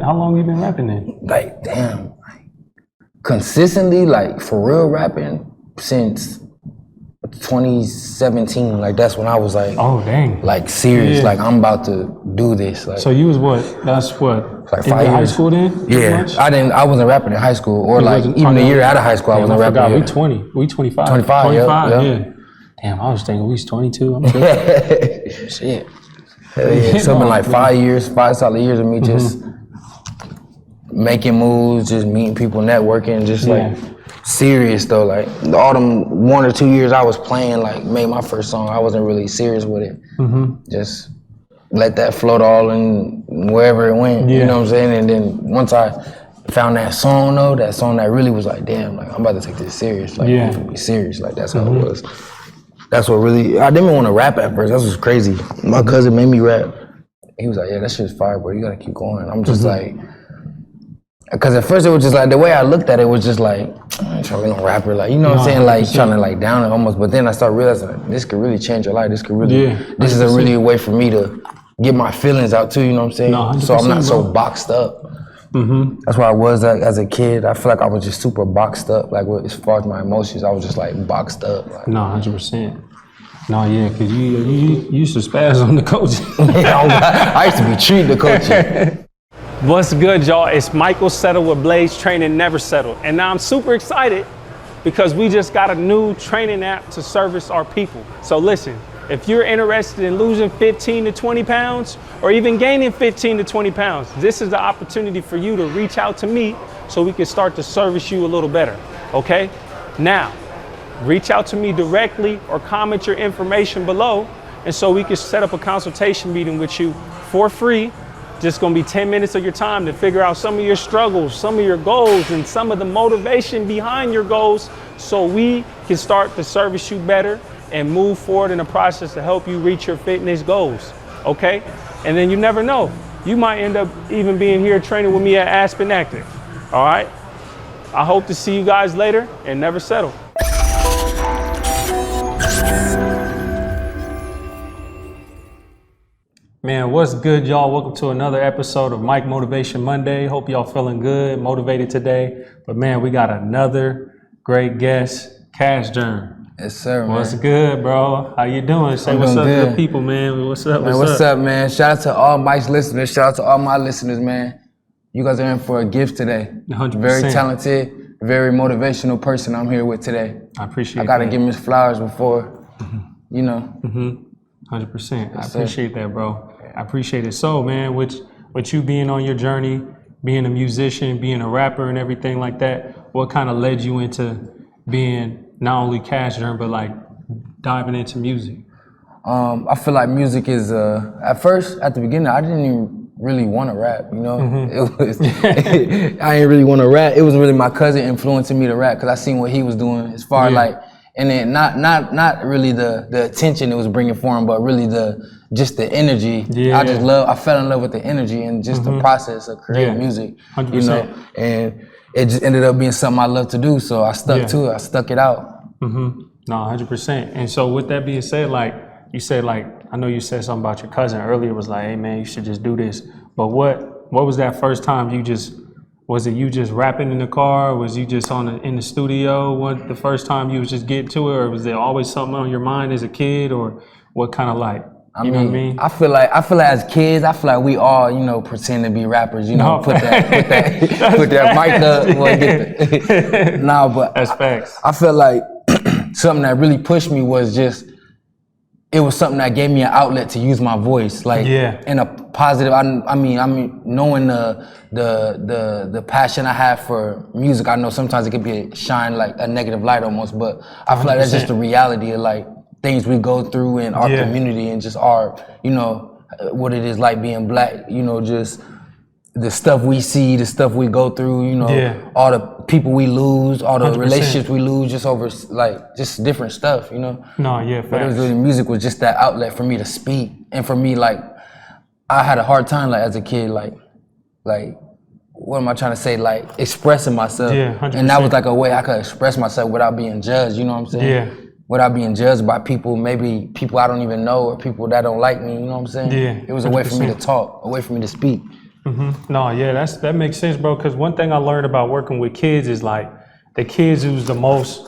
How long you been rapping then? Like, damn, consistently, like, for real rapping since 2017. Like, that's when I was like, oh dang, like serious. Like, I'm about to do this. Like, so you was what? That's what? like 5 years. High school then? Yeah, I wasn't rapping in high school, or like even a year out of high school, I wasn't rapping. I forgot, we 20, we 25. 25, yeah. Damn, I was thinking we was 22. I'm tripping. Shit. Hell yeah. So it's been like 5 years, 5 solid years of me just making moves, just meeting people, networking, just like serious though. Like all them 1 or 2 years I was playing, like made my first song, I wasn't really serious with it. Just let that float all in wherever it went, you know what I'm saying? And then once I found that song though, that song that really was like, damn, like I'm about to take this serious. Like I'm gonna be serious, like that's how it was. That's what really, I didn't even want to rap at first, that was crazy. My cousin made me rap. He was like, yeah, that shit's fire, bro, you gotta keep going. I'm just like, because at first it was just like, the way I looked at it was just like, I ain't trying to be no rapper, like, you know what I'm saying? Like trying to like down it almost, but then I started realizing like, this could really change your life. This could really, this is a really way for me to get my feelings out too, you know what I'm saying? So I'm not so boxed up. That's why I was like, as a kid. I feel like I was just super boxed up. Like as far as my emotions, I was just like boxed up. Like. No, 100%. No, yeah, cause you used to spaz on the coaching. I used to be treating the coaching. What's good, y'all? It's Mikal Settle with Blaise Training Never Settle. And now I'm super excited because we just got a new training app to service our people. So listen, if you're interested in losing 15 to 20 pounds or even gaining 15 to 20 pounds, this is the opportunity for you to reach out to me so we can start to service you a little better, okay? Now, reach out to me directly or comment your information below, and so we can set up a consultation meeting with you for free. Just gonna be 10 minutes of your time to figure out some of your struggles, some of your goals, and some of the motivation behind your goals so we can start to service you better and move forward in the process to help you reach your fitness goals, okay? And then you never know, you might end up even being here training with me at Aspen Active, all right? I hope to see you guys later, and never settle. Man, what's good, y'all? Welcome to another episode of Mike Motivation Monday. Hope y'all feeling good, motivated today. But man, we got another great guest, Germ. Yes, sir, man. What's good, bro? How you doing? Say what's up to the people, man. What's up? What's up, man? Shout out to all Mike's listeners. Shout out to all my listeners, man. You guys are in for a gift today. 100%. Very talented, very motivational person I'm here with today. I appreciate I gotta give him his flowers before, you know. 100%. I appreciate that, bro. I appreciate it. So, man, with you being on your journey, being a musician, being a rapper and everything like that, what kind of led you into being not only Germ, but like diving into music? I feel like music is, at the beginning, I didn't even really want to rap, you know? It was, I didn't really want to rap. It was really my cousin influencing me to rap because I seen what he was doing as far like, and then not really the attention it was bringing for him, but really just the energy. I fell in love with the energy and just the process of creating music, 100%. you know? And it just ended up being something I love to do, so I stuck to it. I stuck it out. No, 100%. And so with that being said, like you said, like I know you said something about your cousin earlier. Was like, hey man, you should just do this. But what was that first time was it you just rapping in the car? Was you just in the studio? What the first time you was just getting to it, or was there always something on your mind as a kid, or what kind of like? You know what I mean? I feel like as kids, I feel like we all, you know, pretend to be rappers, you know, put that mic up. Nah, but that's facts. I feel like something that really pushed me was just, it was something that gave me an outlet to use my voice, like in a positive. I mean, knowing the passion I have for music, I know sometimes it could be shine like a negative light almost, but I feel like that's just the reality of like things we go through in our community and just our, you know, what it is like being black, you know, just the stuff we see, the stuff we go through, you know, all the people we lose, all the 100%. Relationships we lose just over like just different stuff, you know. But it was really, music was just that outlet for me to speak, and for me, like I had a hard time like as a kid, like what am I trying to say, like expressing myself, and that was like a way I could express myself without being judged, you know what I'm saying? Without being judged by people, maybe people I don't even know or people that don't like me, you know what I'm saying? It was a way for me to talk, a way for me to speak. No, yeah, that makes sense, bro. Because one thing I learned about working with kids is like the kids who's the most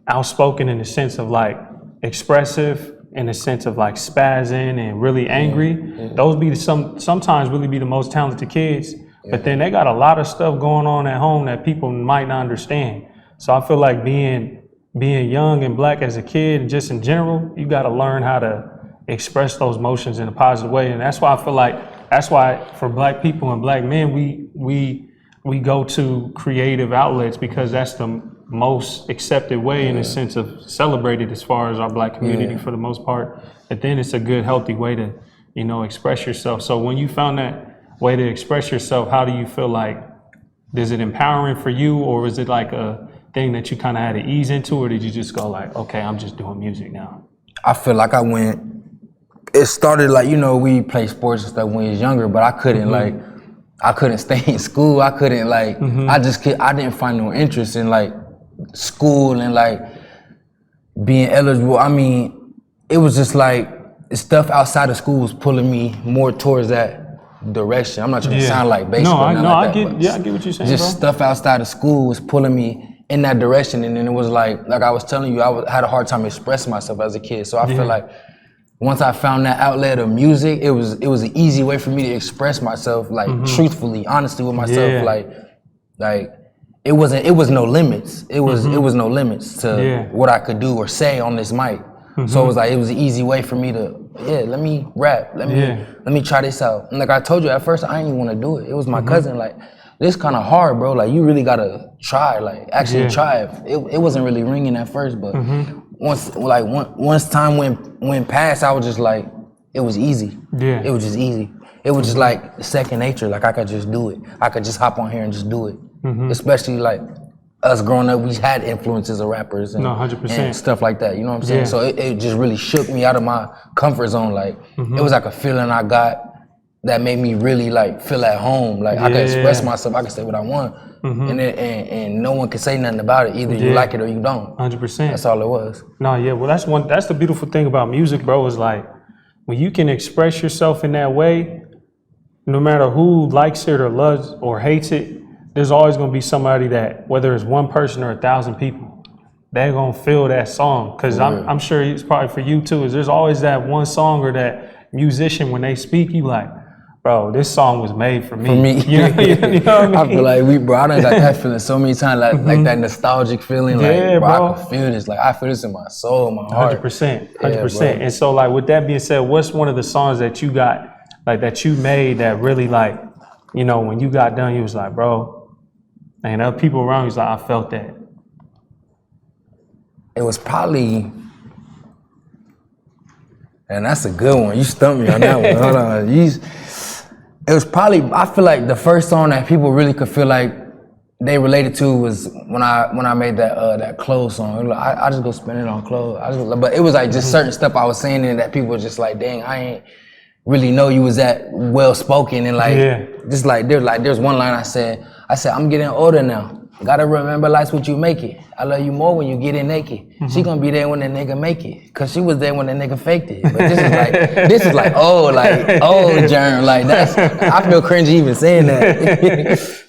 outspoken in the sense of like expressive, in the sense of like spazzing and really angry. Those be sometimes really be the most talented kids. But then they got a lot of stuff going on at home that people might not understand. So I feel like being young and black as a kid, and just in general, you got to learn how to express those emotions in a positive way. And that's why I feel like for black people and black men, we go to creative outlets because that's the most accepted way in the sense of celebrated as far as our black community for the most part. But then it's a good, healthy way to, express yourself. So when you found that way to express yourself, how do you feel like, is it empowering for you, or was it like a thing that you kind of had to ease into, or did you just go like, okay, I'm just doing music now? I feel like it started like, we play sports and stuff when we was younger, but I couldn't I couldn't stay in school. I couldn't I didn't find no interest in like school and like being eligible. I mean, it was just like stuff outside of school was pulling me more towards that direction. I'm not trying to sound like baseball. I get what you're saying. Just bro. stuff outside of school was pulling me in that direction, and then it was like I was telling you, had a hard time expressing myself as a kid. So I feel like once I found that outlet of music, it was an easy way for me to express myself, like truthfully, honestly with myself. Like it was no limits. It was no limits to what I could do or say on this mic. So it was an easy way for me to let me rap, let me try this out. And like I told you at first, I didn't even want to do it. It was my cousin like, this kind of hard, bro. Like you really gotta try, like actually try it. It wasn't really ringing at first, but once time went past, I was just like, it was easy. Yeah, it was just easy. It was just like second nature. Like I could just do it. I could just hop on here and just do it. Especially like us growing up, we had influences of rappers and, 100%. and stuff like that. You know what I'm saying? Yeah. So it just really shook me out of my comfort zone. Like it was like a feeling I got that made me really like feel at home. Like I could express myself. I could say what I want, and no one can say nothing about it. Either you like it or you don't. 100%. That's all it was. No, yeah. Well, that's the beautiful thing about music, bro. Is like when you can express yourself in that way, no matter who likes it or loves or hates it, there's always gonna be somebody that, whether it's one person or 1,000 people, they're gonna feel that song. Cause I'm sure it's probably for you too. Is there's always that one song or that musician when they speak, you like, bro, this song was made for me. For me. You know what I mean? I feel like I done got that feeling so many times, like that nostalgic feeling. Like, bro, I can feel this. Like I feel this in my soul, my heart. 100%. And so like with that being said, what's one of the songs that you got, like that you made that really like, when you got done, you was like, bro, and other people around you was like, I felt that. It was probably, and that's a good one. You stumped me on that one. Hold on. It was probably, I feel like the first song that people really could feel like they related to was when I made that clothes song. I just go spend it on clothes. But it was like just certain stuff I was saying in that people were just like, dang, I ain't really know you was that well spoken, and like just like there's one line I said, I'm getting older now. Gotta remember life's what you make it. I love you more when you get in naked. She gonna be there when the nigga make it, cause she was there when the nigga faked it. But this is like old Germ. Like I feel cringy even saying that.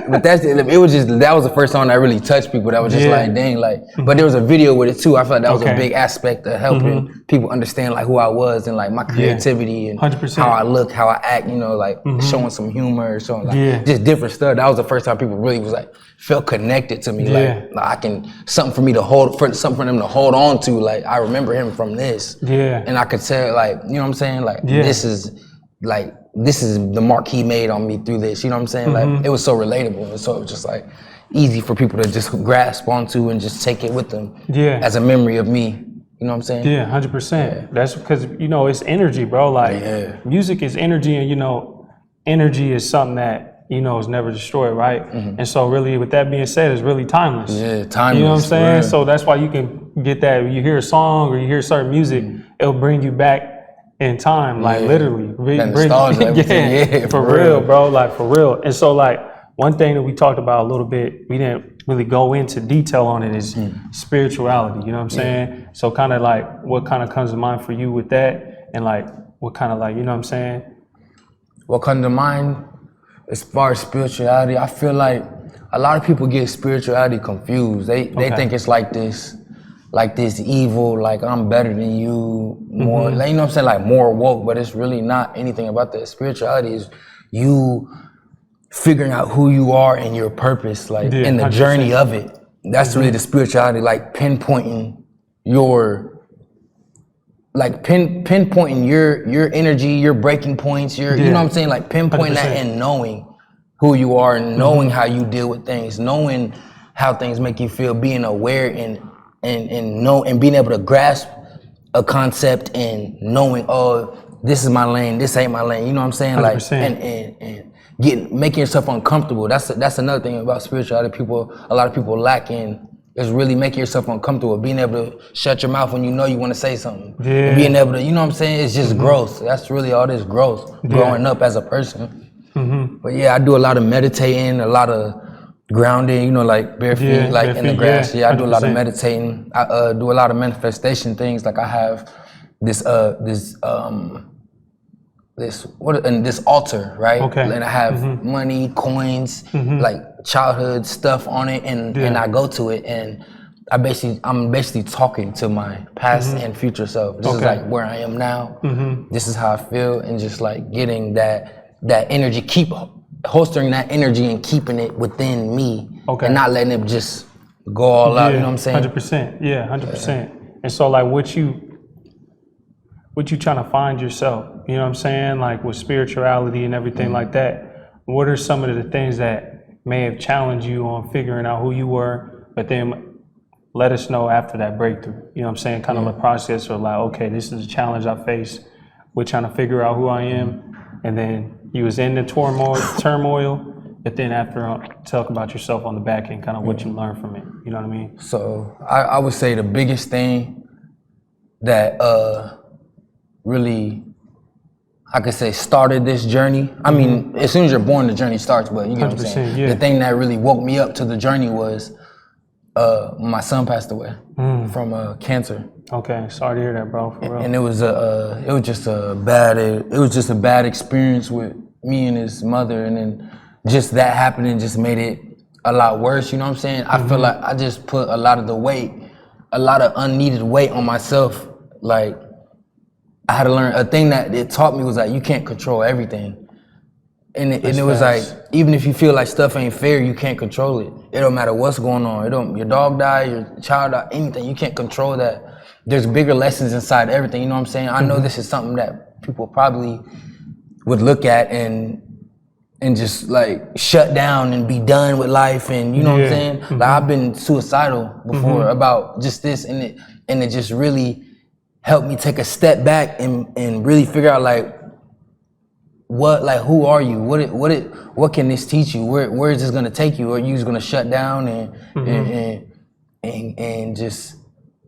But that was the first song that really touched people. That was just like, dang, like. But there was a video with it too. I felt like that was a big aspect of helping people understand like who I was and like my creativity and 100%. How I look, how I act. Showing some humor, showing like just different stuff. That was the first time people really was like felt connected to me. Like I can something for me to hold, something for them to hold on to. Like I remember him from this. Yeah. And I could tell, like, you know what I'm saying? Like this is the mark he made on me through this, you know what I'm saying? Like, it was so relatable, and so it was just like easy for people to just grasp onto and just take it with them as a memory of me, you know what I'm saying? Yeah, 100%. Yeah. That's because, it's energy, bro. Like, music is energy, and, energy is something that, is never destroyed, right? And so really, with that being said, it's really timeless. Yeah, timeless. You know what I'm saying? Right. So that's why you can get that, when you hear a song or you hear certain music, it'll bring you back in time, like literally. For real, bro, like for real. And so like one thing that we talked about a little bit, we didn't really go into detail on it, is spirituality, you know what I'm saying? So kind of like what kind of comes to mind for you with that, and like what kind of like, you know what I'm saying? what comes to mind as far as spirituality, I feel like a lot of people get spirituality confused. They think it's like this evil, like I'm better than you, more, like, you know what I'm saying, like more woke, but it's really not anything about that. Spirituality is you figuring out who you are and your purpose, like in the 100%. Journey of it. That's really the spirituality, like pinpointing your, like pinpointing your energy, your breaking points, your, you know what I'm saying, like pinpointing 100%. That and knowing who you are, and knowing how you deal with things, knowing how things make you feel, being aware and being able to grasp a concept and knowing, oh, this is my lane, this ain't my lane. You know what I'm saying? 100%. Like making yourself uncomfortable. That's another thing about spirituality. A lot of people lack in is really making yourself uncomfortable. Being able to shut your mouth when you know you want to say something. Yeah. Being able to, you know what I'm saying? It's just growth. That's really all this growth. Growing up as a person. But yeah, I do a lot of meditating, a lot of grounding, you know, like bare feet, like in the grass. Yeah, I do a lot of meditating. I do a lot of manifestation things. Like I have this altar, right? Okay. And I have money, coins, like childhood stuff on it, and I go to it, and I'm basically talking to my past and future self. This is like where I am now. This is how I feel, and just like getting that energy, keep holstering that energy and keeping it within me, and not letting it just go all out. You know what I'm saying? 100%. Yeah, 100%. And so, like, what you trying to find yourself? You know what I'm saying? Like with spirituality and everything like that. What are some of the things that may have challenged you on figuring out who you were, but then let us know after that breakthrough? You know what I'm saying? Kind of the process of like, okay, this is a challenge I face. We're trying to figure out who I am, and then you was in the turmoil, but then after talk about yourself on the back end, kind of what you learned from it. You know what I mean? So I would say the biggest thing that really, I could say, started this journey. I mean, as soon as you're born, the journey starts, but you get what I'm saying? Yeah. The thing that really woke me up to the journey was my son passed away from cancer. Okay, sorry to hear that, bro. For real. And it was just a bad experience with me and his mother, and then just that happening just made it a lot worse. You know what I'm saying? I feel like I just put a lot of unneeded weight on myself. Like I had to learn a thing that it taught me was like you can't control everything. And it was like, even if you feel like stuff ain't fair, you can't control it. It don't matter what's going on. Your dog died, your child died, anything. You can't control that. There's bigger lessons inside everything. You know what I'm saying? I know this is something that people probably would look at and just like shut down and be done with life. And you know what I'm saying? Like I've been suicidal before about just this, and it just really helped me take a step back and really figure out like, who are you? What can this teach you? Where is this gonna take you? Or are you just gonna shut down and just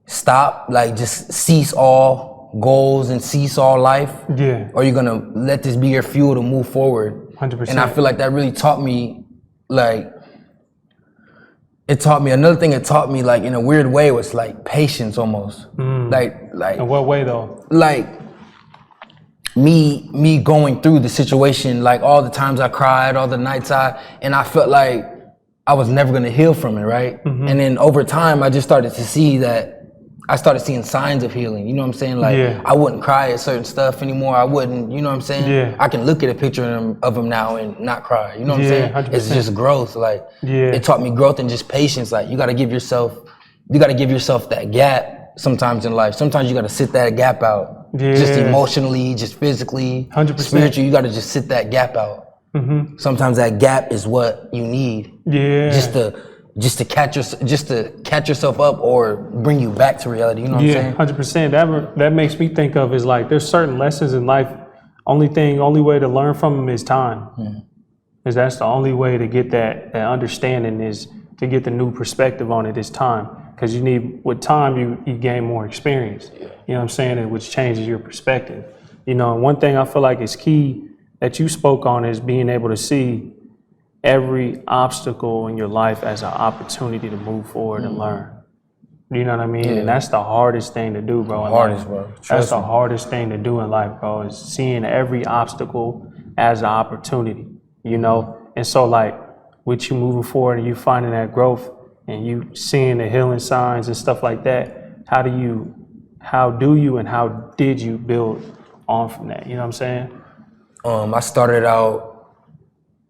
stop, like just cease all goals and cease all life? Yeah. Or are you gonna let this be your fuel to move forward? 100%. And I feel like that really taught me, another thing it taught me, like in a weird way, was like patience almost. Like in what way though? Like me going through the situation, like all the times I cried, all the nights and I felt like I was never gonna heal from it, right? And then over time, I just started to see that I started seeing signs of healing. You know what I'm saying? Like I wouldn't cry at certain stuff anymore. I wouldn't, you know what I'm saying? Yeah. I can look at a picture of him now and not cry. You know what I'm saying? 100%. It's just growth. Like it taught me growth and just patience. Like you gotta give yourself that gap sometimes in life. Sometimes you gotta sit that gap out. Yeah. Just emotionally, just physically, 100%. Spiritually, you gotta just sit that gap out. Sometimes that gap is what you need. Yeah. Just to catch yourself up or bring you back to reality. You know what I'm saying? 100%. That makes me think of is like there's certain lessons in life. Only way to learn from them is time. Is that's the only way to get that understanding, is to get the new perspective on it is time. Because with time you gain more experience. Yeah. You know what I'm saying? Which changes your perspective. You know, and one thing I feel like is key that you spoke on is being able to see every obstacle in your life as an opportunity to move forward and learn. You know what I mean? Yeah. And that's the hardest thing to do, bro. Bro. That's the hardest thing to do in life, bro, is seeing every obstacle as an opportunity, you know? And so like with you moving forward and you finding that growth and you seeing the healing signs and stuff like that, how do you and how did you build on from that? You know what I'm saying? I started out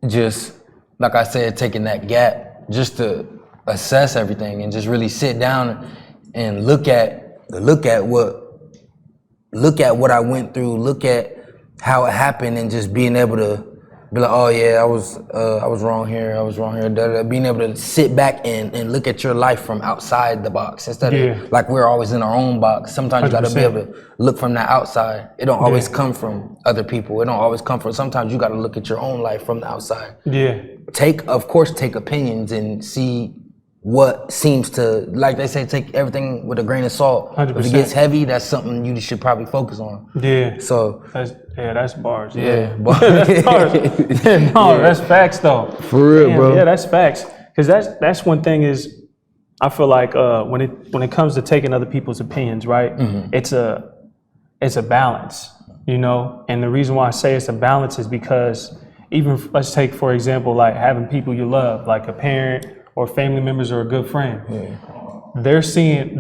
just, like I said, taking that gap just to assess everything and just really sit down and look at what I went through, look at how it happened, and just being able to be like, oh yeah, I was wrong here, being able to sit back and look at your life from outside the box instead of like we're always in our own box. Sometimes you gotta 100%. Be able to look from that outside. It don't always come from other people. It don't always come from, sometimes you gotta look at your own life from the outside. Yeah. Take opinions and see what seems to, like they say, take everything with a grain of salt. 100%. If it gets heavy, that's something you should probably focus on. Yeah. So that's bars. Yeah. That's bars. No, that's facts though. For real, bro. Yeah, that's facts. Because that's one thing is, I feel like when it comes to taking other people's opinions, right? Mm-hmm. It's a balance, you know. And the reason why I say it's a balance is because even let's take for example like having people you love, like a parent or family members or a good friend. Yeah. They're seeing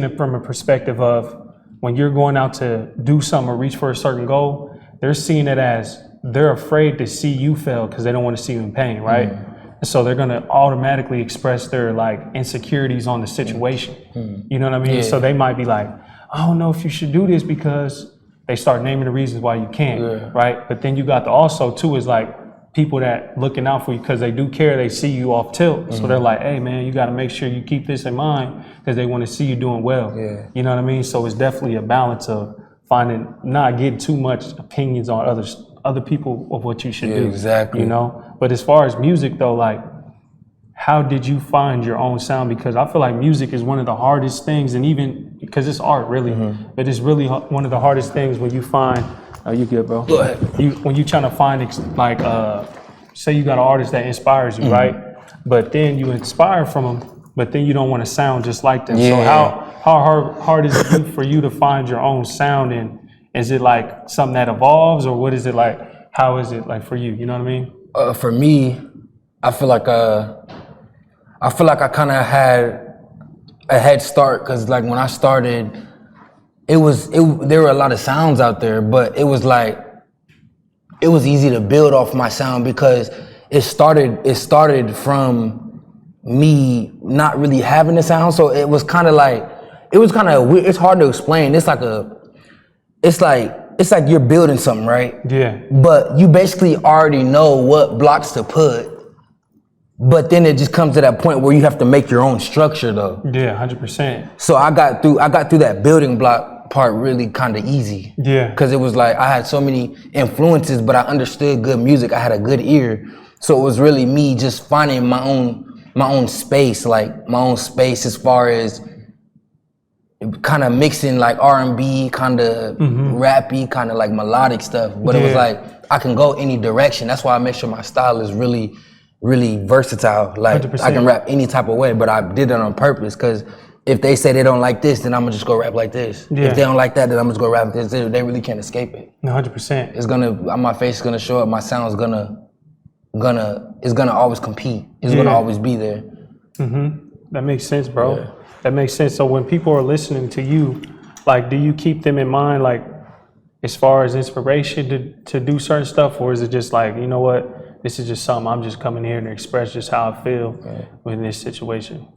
it from a perspective of when you're going out to do something or reach for a certain goal, they're seeing it as they're afraid to see you fail because they don't want to see you in pain, right? Mm. So they're gonna automatically express their like insecurities on the situation. Mm. You know what I mean? Yeah. So they might be like, I don't know if you should do this, because they start naming the reasons why you can't, right? But then you got the also too is like people that looking out for you because they do care, they see you off tilt. Mm-hmm. So they're like, hey man, you gotta make sure you keep this in mind because they want to see you doing well. Yeah. You know what I mean? So it's definitely a balance of finding, not getting too much opinions on other people of what you should do. Exactly. You know? But as far as music though, like, how did you find your own sound? Because I feel like music is one of the hardest things, and even because it's art really, but it's really one of the hardest things when you find, oh, you good, bro? Go ahead. When you trying to find like, say you got an artist that inspires you, right? But then you inspire from them, but then you don't want to sound just like them. Yeah. So how hard is it for you to find your own sound? And is it like something that evolves, or what is it like? How is it like for you? You know what I mean? For me, I feel like I kind of had a head start because like when I started, there were a lot of sounds out there, but it was easy to build off my sound because it started from me not really having a sound. So it was kind of weird. It's hard to explain. It's like you're building something, right? Yeah. But you basically already know what blocks to put. But then it just comes to that point where you have to make your own structure though. Yeah, 100%. So I got through that building block part really kind of easy. Yeah. Because it was like I had so many influences, but I understood good music. I had a good ear. So it was really me just finding my own space, like my own space as far as kind of mixing like R&B, kind of rappy, kind of like melodic stuff. But it was like I can go any direction. That's why I make sure my style is really versatile. Like 100%. I can rap any type of way, but I did it on purpose because if they say they don't like this, then I'm gonna just go rap like this. Yeah. If they don't like that, then I'm just go rap like this. They really can't escape it. 100%. It's gonna, my face is gonna show up. My sound's it's gonna always compete. It's gonna always be there. That makes sense, bro. Yeah. That makes sense. So when people are listening to you, like, do you keep them in mind, like, as far as inspiration to do certain stuff, or is it just like, you know what? This is just something I'm just coming here and express just how I feel in this situation.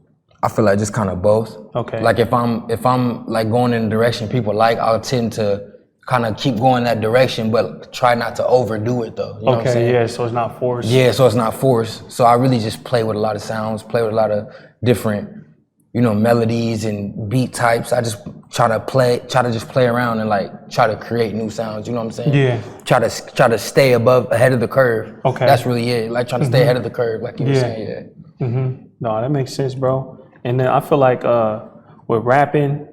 I feel like just kind of both. Okay. Like if I'm like going in a direction people like, I'll tend to kind of keep going that direction, but try not to overdo it though. You know what I'm saying? Yeah, so it's not forced. Yeah, so it's not forced. So I really just play with a lot of sounds, play with a lot of different, melodies and beat types. I just try to just play around and like try to create new sounds. You know what I'm saying? Yeah. Try to stay ahead of the curve. Okay. That's really it. Like try to stay ahead of the curve, like you were saying. Yeah. No, that makes sense, bro. And then I feel like with rapping,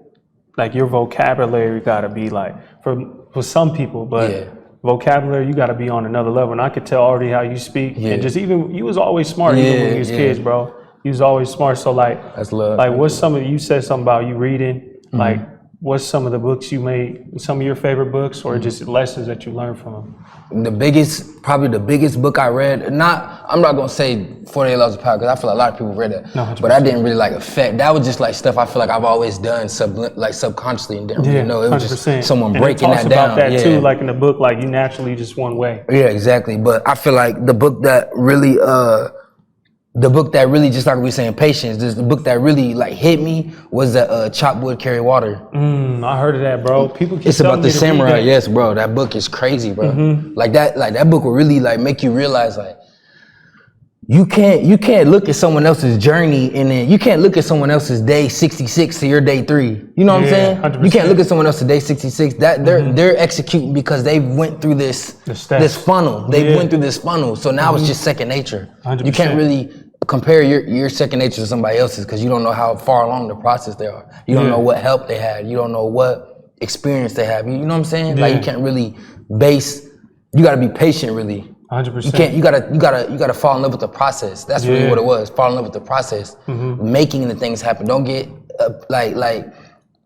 like your vocabulary gotta be like for some people, but vocabulary you gotta be on another level. And I could tell already how you speak, and just even you was always smart even when you was kids, bro. You was always smart. So like, that's love. Like, what's you said something about you reading? Like, what's some of the books you made, some of your favorite books, or just lessons that you learned from them? Probably the biggest book I read, I'm not gonna say 48 Laws of Power, because I feel like a lot of people read it, No, but I didn't really like affect. That was just like stuff I feel like I've always done subconsciously and didn't really know. It was 100%. just someone and breaking it talks that down. about that too, like in the book, like you naturally just one way. Yeah, exactly. But I feel like the book that really, just like we were saying, patience. The book that really like hit me was the Chop Wood, Carry Water. I heard of that, bro. People keep It's telling about me the to samurai. read that. Yes, bro. That book is crazy, bro. Like that book will really like make you realize like you can't look at someone else's journey and then you can't look at someone else's day 66 to your day 3. You know what I'm saying? 100%. You can't look at someone else's day 66. That they're executing because they went through this funnel. They went through this funnel. So now it's just second nature. 100%. You can't really compare your second nature to somebody else's because you don't know how far along the process they are. You don't know what help they had. You don't know what experience they have. You know what I'm saying? Like you can't really you gotta be patient really. 100%. You gotta fall in love with the process. That's really what it was. Fall in love with the process, making the things happen. Don't get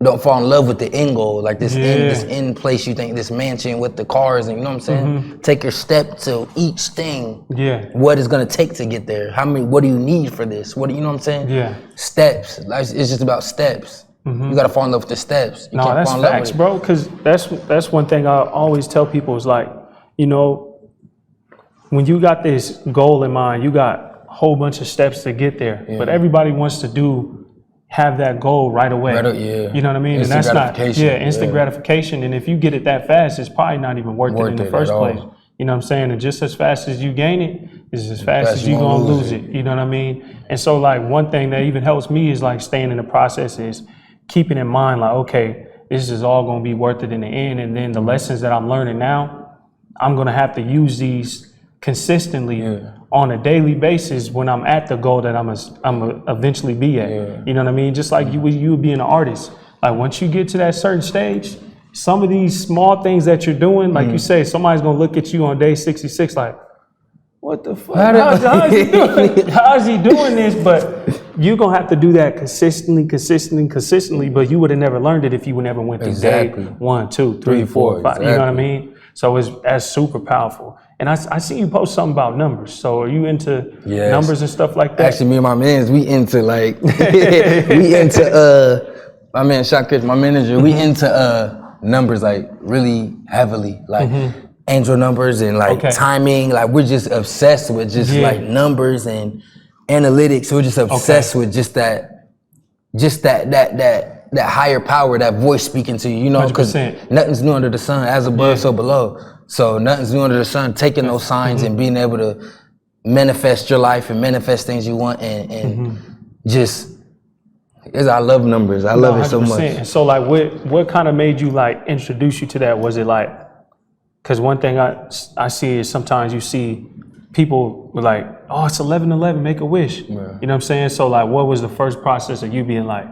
don't fall in love with the end goal, like this end place you think, this mansion with the cars, and you know what I'm saying. Take your step to each thing. What it's gonna take to get there? What do you need for this? You know what I'm saying? Steps. It's just about steps. You gotta fall in love with the steps. You can't that's fall in love facts, with it. bro. Because that's one thing I always tell people is like, you know, when you got this goal in mind, you got a whole bunch of steps to get there. But everybody wants to have that goal right away. You know what I mean? Instant and that's gratification. not instant gratification. And if you get it that fast, it's probably not even worth it in the first place. You know what I'm saying? And just as fast as you gain it, is as fast as you're gonna lose it. You know what I mean? And so like one thing that even helps me is like staying in the process is keeping in mind like, okay, this is all gonna be worth it in the end. And then the lessons that I'm learning now, I'm gonna have to use these consistently on a daily basis when I'm at the goal that I'm eventually be at. You know what I mean? Just like you would be an artist. Like once you get to that certain stage, some of these small things that you're doing, like you say, somebody's gonna look at you on day 66 like, what the fuck? How is he doing this? But you're gonna have to do that consistently, but you would have never learned it if you would never went through day 1, 2, 3, 4, 5. You know what I mean? So that's super powerful. And I see you post something about numbers. So are you into numbers and stuff like that? Actually, me and my mans, we into like, my man Shot Chris, my manager, we into numbers like really heavily, like angel numbers and like timing. Like we're just obsessed with just like numbers and analytics. We're just obsessed with just that higher power, that voice speaking to you, you know, because nothing's new under the sun, as above, so below. So nothing's new under the sun, taking those signs and being able to manifest your life and manifest things you want and I love numbers. I love it so much. And so like what kind of made you like introduce you to that? Was it like, because one thing I see is sometimes you see people like, oh, it's 11/11, make a wish. You know what I'm saying? So like what was the first process of you being like,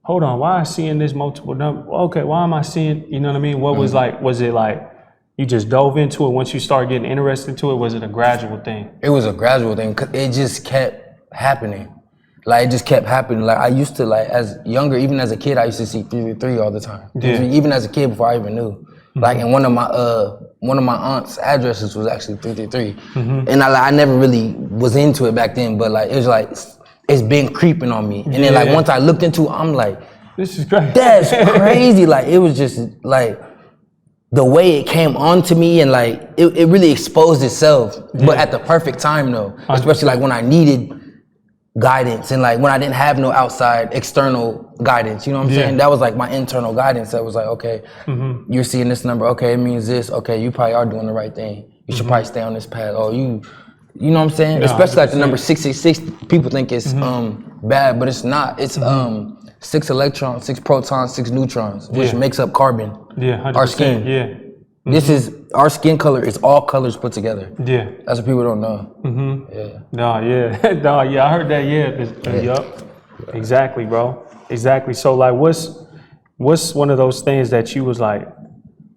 hold on, why am I seeing this multiple number? Okay, why am I seeing, you know what I mean? What was like, was it like, you just dove into it once you started getting interested into it? Was it a gradual thing? It was a gradual thing. It just kept happening. Like, it just kept happening. Like, I used to, like, as younger, even as a kid, I used to see 333 all the time. Even as a kid before I even knew. Like, and one of my aunt's addresses was actually 333. And I never really was into it back then, but, like, it was like, it's been creeping on me. And then, like, once I looked into it, I'm like, this is crazy. That's crazy. Like, it was just, like, the way it came onto me and like it really exposed itself, but at the perfect time though, especially like when I needed guidance and like when I didn't have no outside external guidance, you know what I'm saying? That was like my internal guidance that was like, okay, you're seeing this number, okay, it means this, okay, you probably are doing the right thing. You should probably stay on this path. Oh, you know what I'm saying? Especially like the number 666, people think it's bad, but it's not. It's 6 electrons, 6 protons, 6 neutrons, which makes up carbon. 100%, our skin. This is our skin color is all colors put together. That's what people don't know. I heard that. Yup. Exactly, bro. Exactly. So like, what's one of those things that you was like,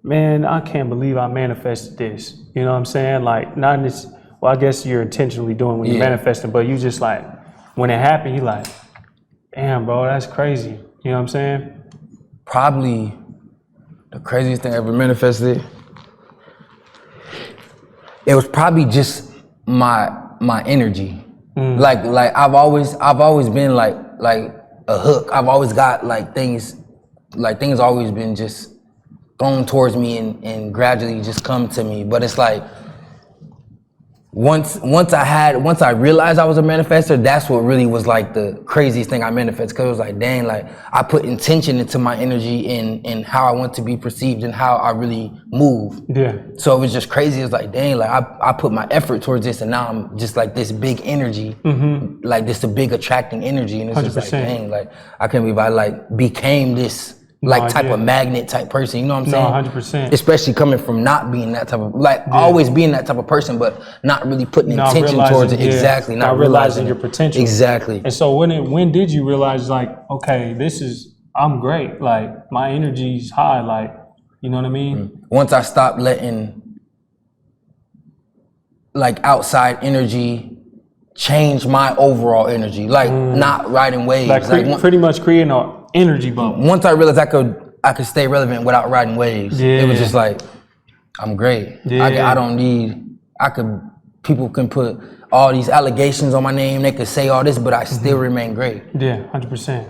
man, I can't believe I manifested this. You know what I'm saying? Like, not in this. Well, I guess you're intentionally doing when you're manifesting, but you just like, when it happened, you like, damn, bro, that's crazy. You know what I'm saying? probably the craziest thing I ever manifested. It was probably just my energy. Like I've always been like a hook. I've always got things always been just thrown towards me and gradually just come to me. But it's like once I realized I was a manifestor, that's what really was like the craziest thing I manifested. Cause it was like, dang, like I put intention into my energy and how I want to be perceived and how I really move. Yeah. So it was just crazy. It's like, dang, like I put my effort towards this and now I'm just like this big energy, like this a big attracting energy. And it's 100%. Just like, dang, like I can't believe I like became this type of magnet type person, you know what I'm saying? 100%. Especially coming from not being that type of, always being that type of person, but not really putting intention towards it. Exactly. Not realizing your potential. Exactly. And so when did you realize like, okay, I'm great. Like my energy's high. Like, you know what I mean? Once I stopped letting like outside energy change my overall energy, like not riding waves. Like pretty much creating an energy bubble. Once I realized I could stay relevant without riding waves, it was just like, I'm great. I don't need, people can put all these allegations on my name, they could say all this, but I still remain great. Yeah, 100%.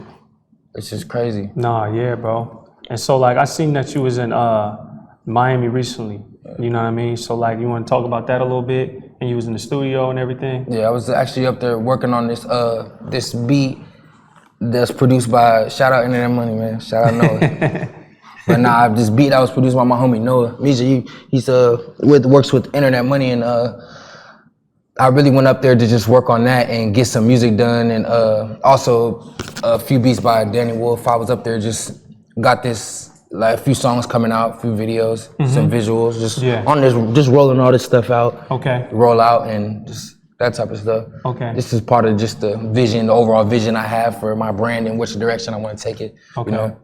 It's just crazy. Nah, yeah, bro. And so like, I seen that you was in Miami recently, you know what I mean? So like, you want to talk about that a little bit? And you was in the studio and everything? Yeah, I was actually up there working on this beat that's produced by, shout out Internet Money, man. Shout out Noah. But nah, this beat that was produced by my homie Noah. He's works with Internet Money, and I really went up there to just work on that and get some music done, and also a few beats by Danny Wolf. I was up there, just got this like a few songs coming out, a few videos, some visuals, just rolling all this stuff out. Okay. Roll out and just that type of stuff. Okay. This is part of just the vision, the overall vision I have for my brand and which direction I want to take it. Okay. You know?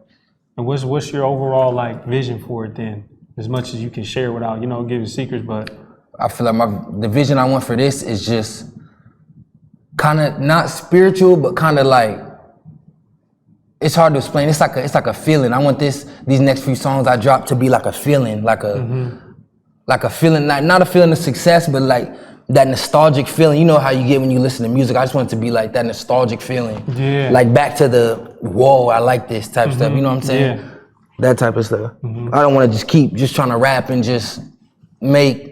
And what's your overall like vision for it then? As much as you can share without, giving secrets, but I feel like the vision I want for this is just kind of not spiritual, but kind of like, it's hard to explain. It's like a feeling. I want these next few songs I drop to be like a feeling, like a feeling, not a feeling of success, but like that nostalgic feeling. You know how you get when you listen to music. I just want it to be like that nostalgic feeling. Yeah. Like back to the, whoa, I like this type stuff. You know what I'm saying? Yeah. That type of stuff. I don't want to just keep just trying to rap and just make,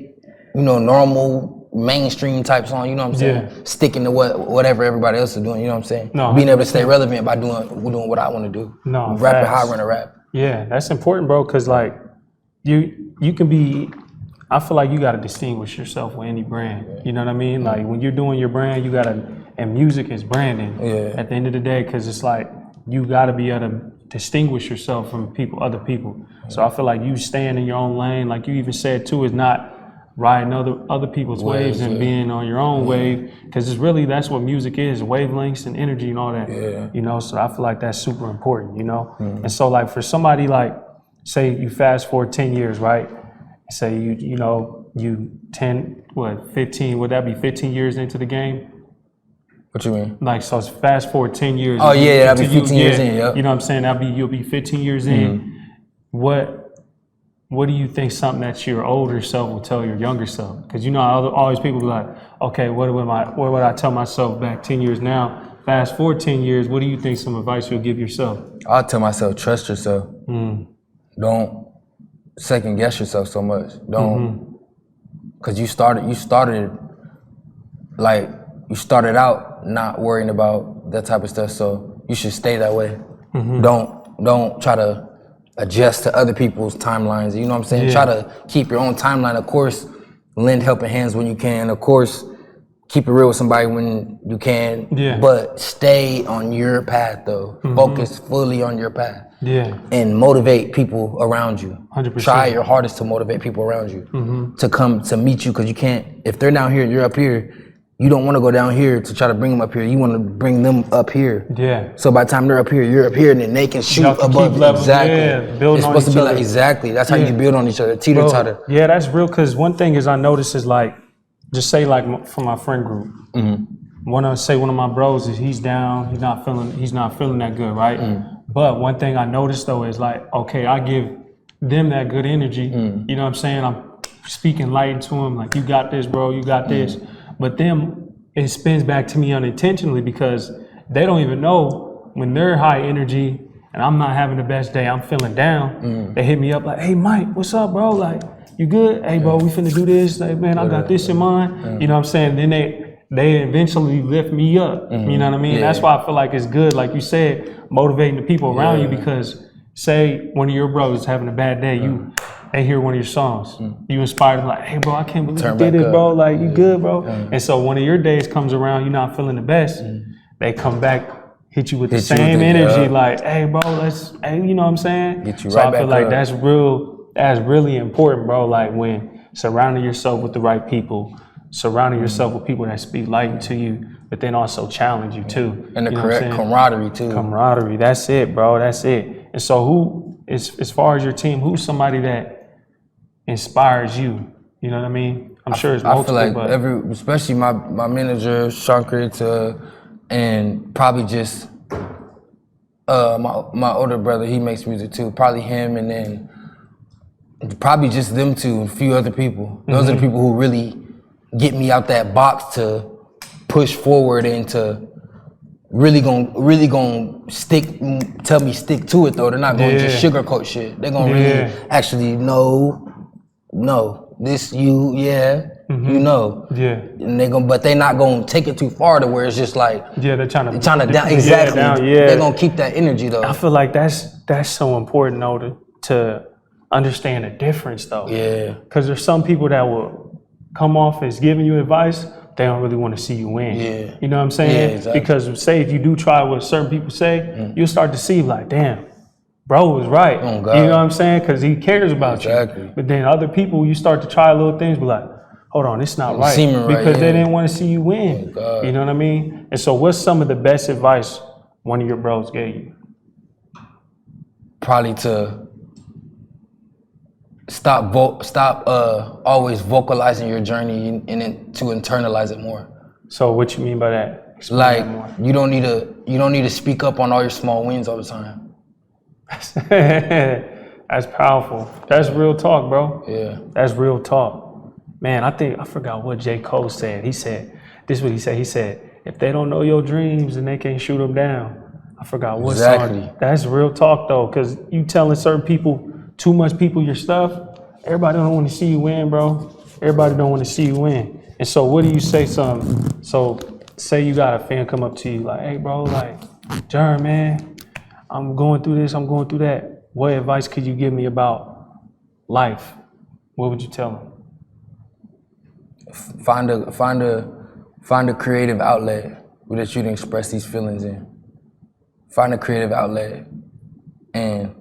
normal mainstream type song. You know what I'm saying? Yeah. Sticking to whatever everybody else is doing. You know what I'm saying? No, being able to stay relevant by doing what I want to do. No, rapping how I want to rap. Yeah, that's important, bro. Cause like you can be. I feel like you got to distinguish yourself with any brand. You know what I mean? Like when you're doing your brand, you got to, and music is branding at the end of the day, because it's like you got to be able to distinguish yourself from other people. So I feel like you staying in your own lane, like you even said too, is not riding other people's waves and being on your own wave, because it's really, that's what music is, wavelengths and energy and all that. So I feel like that's super important, And so like for somebody like, say you fast forward 10 years, right? Say you 15, would that be 15 years into the game? What you mean? Like, so it's fast forward 10 years. Oh yeah, that'd be 15 years in, yep. You know what I'm saying? You'll be 15 years in. What do you think something that your older self will tell your younger self? Because always people be like, okay, what would I tell myself back 10 years now? Fast forward 10 years, what do you think some advice you'll give yourself? I'll tell myself, trust yourself. Don't second guess yourself so much. Don't, because you started out not worrying about that type of stuff, so you should stay that way. Don't try to adjust to other people's timelines. You know what I'm saying? Try to keep your own timeline. Of course, lend helping hands when you can. Of course, keep it real with somebody when you can. But stay on your path though. Focus fully on your path. And motivate people around you. 100%. Try your hardest to motivate people around you to come to meet you, because you can't, if they're down here and you're up here, you don't want to go down here to try to bring them up here. You want to bring them up here. So by the time they're up here, you're up here, and then they can shoot above. Exactly. Building it's supposed to be like, exactly. That's how you build on each other. Teeter-totter. Yeah, that's real. Because one thing is I notice is like, just say like for my friend group, one of my bros is he's down, he's not feeling that good, right? But one thing I noticed though is like, okay, I give them that good energy. You know what I'm saying? I'm speaking light into them, like, you got this, bro, you got this. But them, it spins back to me unintentionally because they don't even know when they're high energy and I'm not having the best day, I'm feeling down. They hit me up like, hey, Mike, what's up, bro? Like, you good? Hey, bro, we finna do this. Like, man, I got this in mind. You know what I'm saying? Then they eventually lift me up. You know what I mean? That's why I feel like it's good, like you said, motivating the people around you, because say one of your brothers having a bad day, they hear one of your songs, you inspire them like, hey bro, I can't believe you did this, bro. Like, you good, bro? And so when your days comes around, you're not feeling the best, they come back, hit you with the same energy, like, hey bro, hey, you know what I'm saying? Get you so right I feel back like up. that's really important, bro. Like when surrounding yourself with the right people, surrounding yourself with people that speak light to you, but then also challenge you too. And the you know correct camaraderie too. Camaraderie, that's it, bro, that's it. And so who, as far as your team, who's somebody that inspires you? You know what I mean? I'm sure it's multiple, I feel like but especially my manager, Shankar, and probably just my older brother, he makes music too. Probably him, and then probably just them two, a few other people. Those are the people who really get me out that box to push forward and to really gonna tell me stick to it though. They're not gonna just sugarcoat shit. They're gonna really actually no, this you know. And but they're not gonna take it too far to where it's just like they're trying to down, exactly. They're gonna keep that energy though. I feel like that's so important though to understand the difference though. Yeah. Because there's some people that will come off as giving you advice, they don't really want to see you win. Yeah. You know what I'm saying? Yeah, exactly. Because say if you do try what certain people say, you'll start to see like, damn, bro was right. Oh, God. You know what I'm saying? Because he cares about you. But then other people, you start to try little things, be like, hold on, it's not right. Because they didn't want to see you win. Oh, you know what I mean? And so what's some of the best advice one of your bros gave you? Probably to stop always vocalizing your journey and then to internalize it more. So what you mean by that? Explain like that more. you don't need to speak up on all your small wins all the time. That's powerful. That's real talk, bro. Yeah. That's real talk. Man, I forgot what J. Cole said. He said, this is what he said. He said, if they don't know your dreams, then they can't shoot them down. I forgot what song. That's real talk though, because you telling certain people, too much people your stuff, everybody don't want to see you win, bro. Everybody don't want to see you win. And so what do you say something? So say you got a fan come up to you like, hey bro, like, Germ, man, I'm going through this, I'm going through that. What advice could you give me about life? What would you tell them? Find a creative outlet that you can express these feelings in. Find a creative outlet and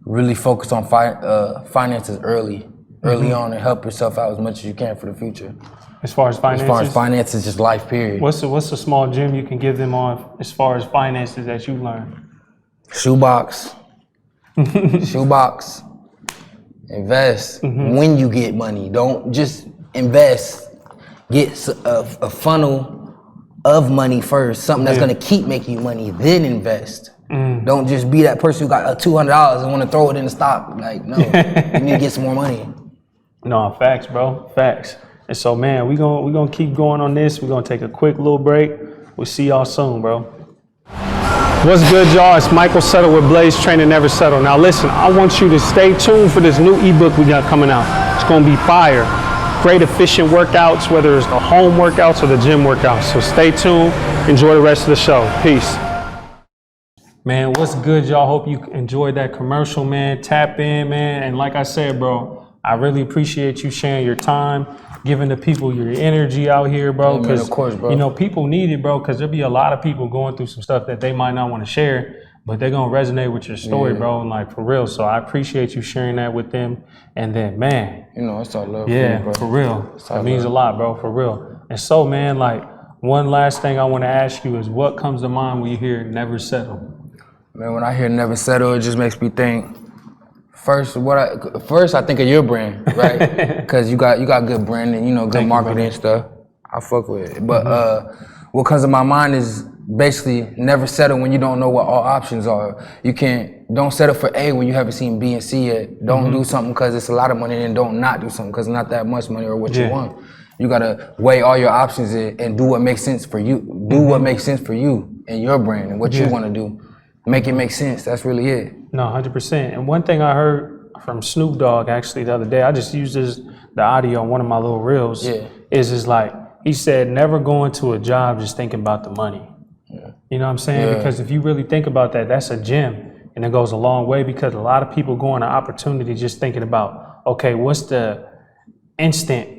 really focus on finances early on, and help yourself out as much as you can for the future. As far as finances? As far as finances, just life, period. What's a small gem you can give them on as far as finances that you learned? Shoebox. Shoebox. Invest when you get money. Don't just invest. Get a funnel of money first, something that's gonna keep making you money, then invest. Don't just be that person who got $200 and want to throw it in the stock. Like, no, you need to get some more money. No, facts, bro, facts. And so, man, we gonna keep going on this. We're gonna take a quick little break. We'll see y'all soon, bro. What's good, y'all? It's Mikal Settle with Blaise Training Never Settle. Now listen, I want you to stay tuned for this new ebook we got coming out. It's gonna be fire. Great efficient workouts, whether it's the home workouts or the gym workouts. So stay tuned. Enjoy the rest of the show. Peace. Man, what's good, y'all? Hope you enjoyed that commercial, man. Tap in, man. And like I said, bro, I really appreciate you sharing your time, giving the people your energy out here, bro. Because, of course, bro. You know, people need it, bro, because there'll be a lot of people going through some stuff that they might not want to share, but they're going to resonate with your story, bro, and like, for real. So I appreciate you sharing that with them. And then, man. You know, it's all love. Yeah, for you, bro. For real. That means a lot, bro, for real. And so, man, like, one last thing I want to ask you is what comes to mind when you hear Never Settle? Man, when I hear Never Settle, it just makes me think. First, I think of your brand, right? Because you got good branding, you know, good marketing and stuff. I fuck with it. But what comes to my mind is basically never settle when you don't know what all options are. Don't settle for A when you haven't seen B and C yet. Don't do something because it's a lot of money, and don't not do something because it's not that much money or what you want. You gotta weigh all your options and do what makes sense for you. Do what makes sense for you and your brand and what you want to do. Make it make sense. That's really it. No, 100%. And one thing I heard from Snoop Dogg actually the other day, I just used the audio on one of my little reels. Is like he said, never go into a job just thinking about the money. You know what I'm saying? Because if you really think about that, that's a gem, and it goes a long way. Because a lot of people go on an opportunity just thinking about, okay, what's the instant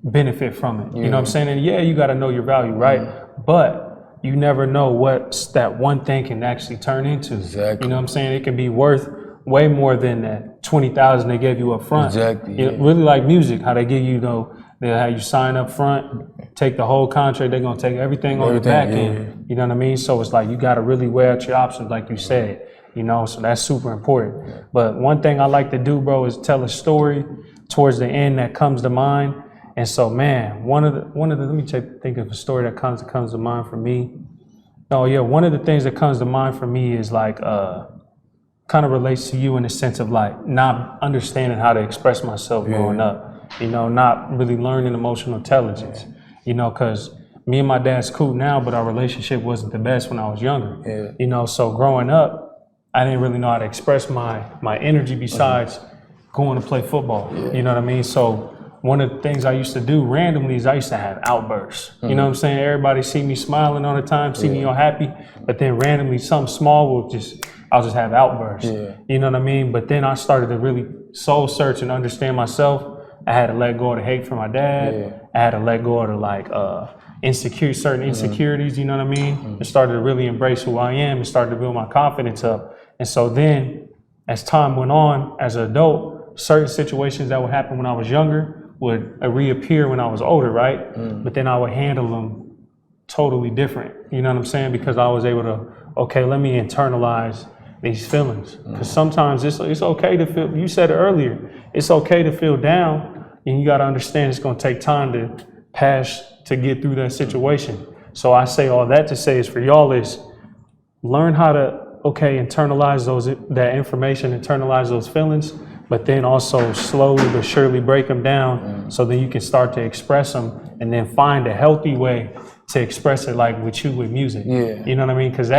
benefit from it? You know what I'm saying? And yeah, you got to know your value, right? But you never know what that one thing can actually turn into. Exactly. You know what I'm saying? It can be worth way more than that $20,000 they gave you up front. Exactly. You know, really like music, how they give you, they'll have you sign up front, take the whole contract, they're gonna take everything on the back end. You know what I mean? So it's like you gotta really weigh out your options, like you said. You know, so that's super important. But one thing I like to do, bro, is tell a story towards the end that comes to mind. And so, man, one of the let me think of a story that comes to mind for me. Oh yeah, one of the things that comes to mind for me is like kind of relates to you in the sense of like not understanding how to express myself growing up. You know, not really learning emotional intelligence. You know, because me and my dad's cool now, but our relationship wasn't the best when I was younger. You know, so growing up, I didn't really know how to express my energy besides going to play football. You know what I mean? So one of the things I used to do randomly is I used to have outbursts. You know what I'm saying? Everybody see me smiling all the time, see me all happy, but then randomly something small I'll just have outbursts. You know what I mean? But then I started to really soul search and understand myself. I had to let go of the hate from my dad. I had to let go of the like certain insecurities, you know what I mean? And started to really embrace who I am and started to build my confidence up. And so then as time went on, as an adult, certain situations that would happen when I was younger would reappear when I was older, right? But then I would handle them totally different. You know what I'm saying? Because I was able to, okay, let me internalize these feelings. Because sometimes it's okay to feel, you said it earlier, it's okay to feel down, and you got to understand it's going to take time to get through that situation. So I say all that to say is for y'all is learn how to, internalize that information, internalize those feelings, but then also slowly but surely break them down so then you can start to express them and then find a healthy way to express it, like with music. You know what I mean? Because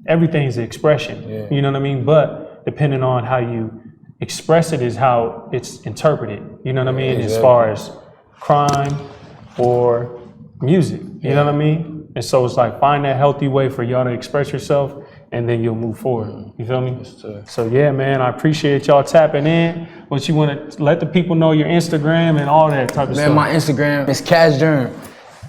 everything's expression. You know what I mean? But depending on how you express it is how it's interpreted. You know what I mean? As far as crime or music. You know what I mean? And so it's like find that healthy way for y'all to express yourself, and then you'll move forward. You feel me? So yeah, man, I appreciate y'all tapping in. What you want to let the people know your Instagram and all that type of stuff? Man, my Instagram is Germ.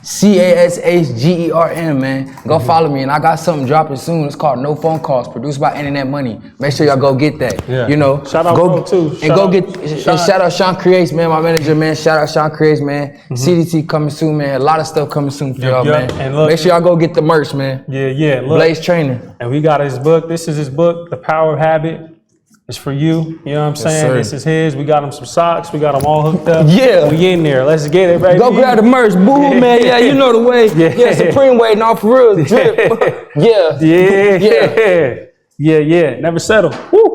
CASHGERM, man. Go follow me, and I got something dropping soon. It's called No Phone Calls, produced by Internet Money. Make sure y'all go get that. You know, shout out go too. Shout out Sean Creates, man, my manager, man. Shout out Sean Creates, man. CDT coming soon, man. A lot of stuff coming soon for y'all, man. And look, make sure y'all go get the merch, man. Look, Blaise Training. And we got his book. This is his book, The Power of Habit. It's for you. You know what I'm saying? Sir. This is his. We got him some socks. We got them all hooked up. We in there. Let's get it, baby. Go grab the merch. Boom, man. Yeah, you know the way. Supreme way. Not for real. Drip. Yeah. Never settle. Woo.